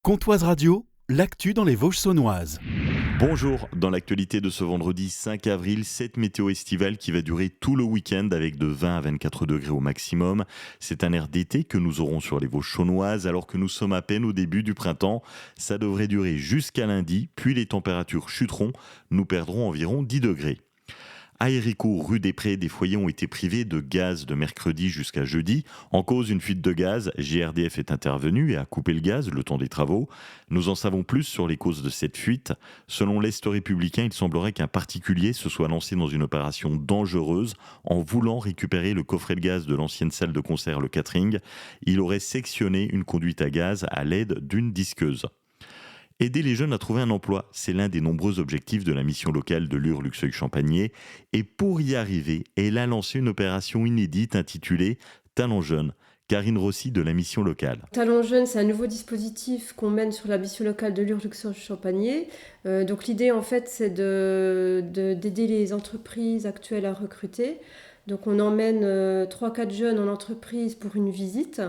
Comtoise Radio, l'actu dans les Vosges saunoises. Bonjour, dans l'actualité de ce vendredi 5 avril, cette météo estivale qui va durer tout le week-end avec de 20 à 24 degrés au maximum. C'est un air d'été que nous aurons sur les Vosges saunoises alors que nous sommes à peine au début du printemps. Ça devrait durer jusqu'à lundi, puis les températures chuteront, nous perdrons environ 10 degrés. À Héricourt, rue des Prés, des foyers ont été privés de gaz de mercredi jusqu'à jeudi. En cause, une fuite de gaz. GRDF est intervenu et a coupé le gaz le temps des travaux. Nous en savons plus sur les causes de cette fuite. Selon l'Est républicain, il semblerait qu'un particulier se soit lancé dans une opération dangereuse en voulant récupérer le coffret de gaz de l'ancienne salle de concert Le Catering. Il aurait sectionné une conduite à gaz à l'aide d'une disqueuse. Aider les jeunes à trouver un emploi, c'est l'un des nombreux objectifs de la mission locale de Lure-Luxeuil-Champagné. Et pour y arriver, elle a lancé une opération inédite intitulée Talents jeunes. Karine Rossi de la mission locale. Talents jeunes, c'est un nouveau dispositif qu'on mène sur la mission locale de Lure-Luxeuil-Champagné. Donc l'idée, en fait, c'est d'aider les entreprises actuelles à recruter. Donc on emmène 3-4 jeunes en entreprise pour une visite.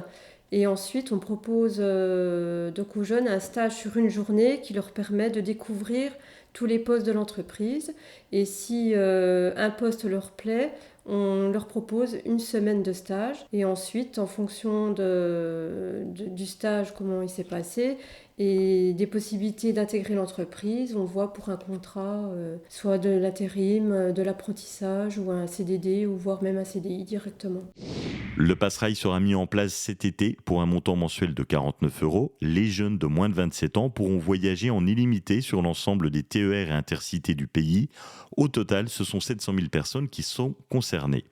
Et ensuite, on propose donc aux jeunes un stage sur une journée qui leur permet de découvrir tous les postes de l'entreprise. Et si un poste leur plaît, on leur propose une semaine de stage. Et ensuite, en fonction du stage, comment il s'est passé, et des possibilités d'intégrer l'entreprise, on voit pour un contrat, soit de l'intérim, de l'apprentissage, ou un CDD, ou voire même un CDI directement. Le Passerail sera mis en place cet été pour un montant mensuel de 49 euros. Les jeunes de moins de 27 ans pourront voyager en illimité sur l'ensemble des TER et intercités du pays. Au total, ce sont 700 000 personnes qui sont concernées.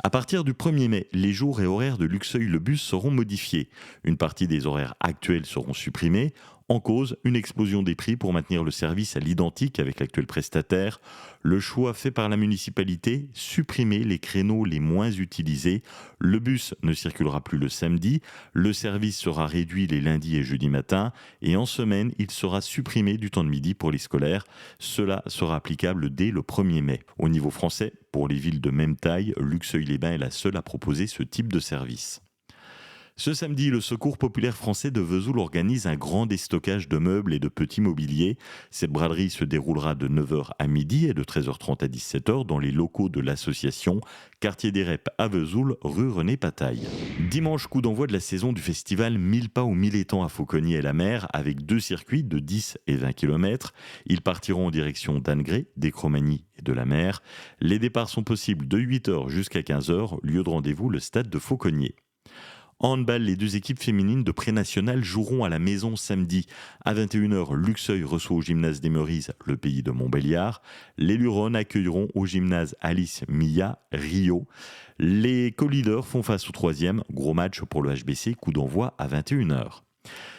À partir du 1er mai, les jours et horaires de Luxeuil-le-Bus seront modifiés. Une partie des horaires actuels seront supprimés. En cause, une explosion des prix pour maintenir le service à l'identique avec l'actuel prestataire. Le choix fait par la municipalité, supprimer les créneaux les moins utilisés. Le bus ne circulera plus le samedi. Le service sera réduit les lundis et jeudis matins. Et en semaine, il sera supprimé du temps de midi pour les scolaires. Cela sera applicable dès le 1er mai. Au niveau français, pour les villes de même taille, Luxeuil-les-Bains est la seule à proposer ce type de service. Ce samedi, le Secours populaire français de Vesoul organise un grand déstockage de meubles et de petits mobiliers. Cette braderie se déroulera de 9h à midi et de 13h30 à 17h dans les locaux de l'association Quartier des Reps à Vesoul, rue René Pataille. Dimanche, coup d'envoi de la saison du festival 1000 pas ou 1000 étangs à Fauconnier et la mer avec 2 circuits de 10 et 20 km. Ils partiront en direction d'Annegré, d'Écromagny et de la mer. Les départs sont possibles de 8h jusqu'à 15h, lieu de rendez-vous le stade de Fauconnier. En handball, les 2 équipes féminines de pré-national joueront à la maison samedi. À 21h, Luxeuil reçoit au gymnase des Meurises le pays de Montbéliard. Les Luronnes accueilleront au gymnase Alice Milla Rio. Les co-leaders font face au 3e. Gros match pour le HBC, coup d'envoi à 21h.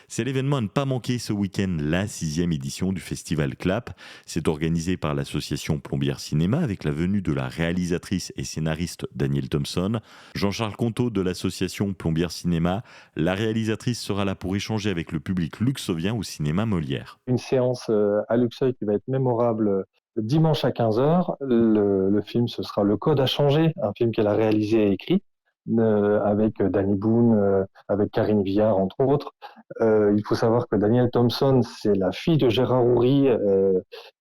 C'est l'événement à ne pas manquer ce week-end, la 6e édition du Festival Clap. C'est organisé par l'association Plombières Cinéma avec la venue de la réalisatrice et scénariste Danielle Thompson. Jean-Charles Conteau de l'association Plombières Cinéma. La réalisatrice sera là pour échanger avec le public luxovien au cinéma Molière. Une séance à Luxeuil qui va être mémorable dimanche à 15h. Le film, ce sera Le Code a changé, un film qu'elle a réalisé et écrit. Avec Danny Boone, avec Karine Viard, entre autres. Il faut savoir que Danielle Thompson, c'est la fille de Gérard Houry.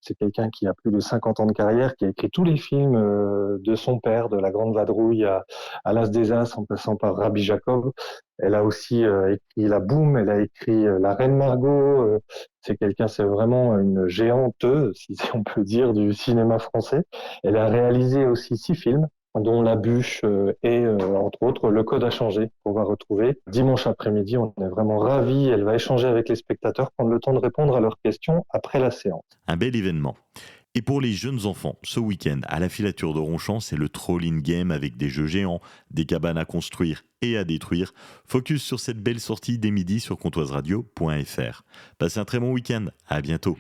C'est quelqu'un qui a plus de 50 ans de carrière, qui a écrit tous les films de son père, de La Grande Vadrouille à L'As des As, en passant par Rabbi Jacob. Elle a aussi écrit La Boum, elle a écrit La Reine Margot. C'est vraiment une géante, si on peut dire, du cinéma français. Elle a réalisé aussi 6 films, dont La Bûche et entre autres Le Code a changé, qu'on va retrouver dimanche après-midi. On est vraiment ravis. Elle va échanger avec les spectateurs, prendre le temps de répondre à leurs questions après la séance. Un bel événement. Et pour les jeunes enfants, ce week-end, à la filature de Ronchamp, c'est le Troll-in Game avec des jeux géants, des cabanes à construire et à détruire. Focus sur cette belle sortie dès midi sur comtoiseradio.fr. Passez un très bon week-end. À bientôt.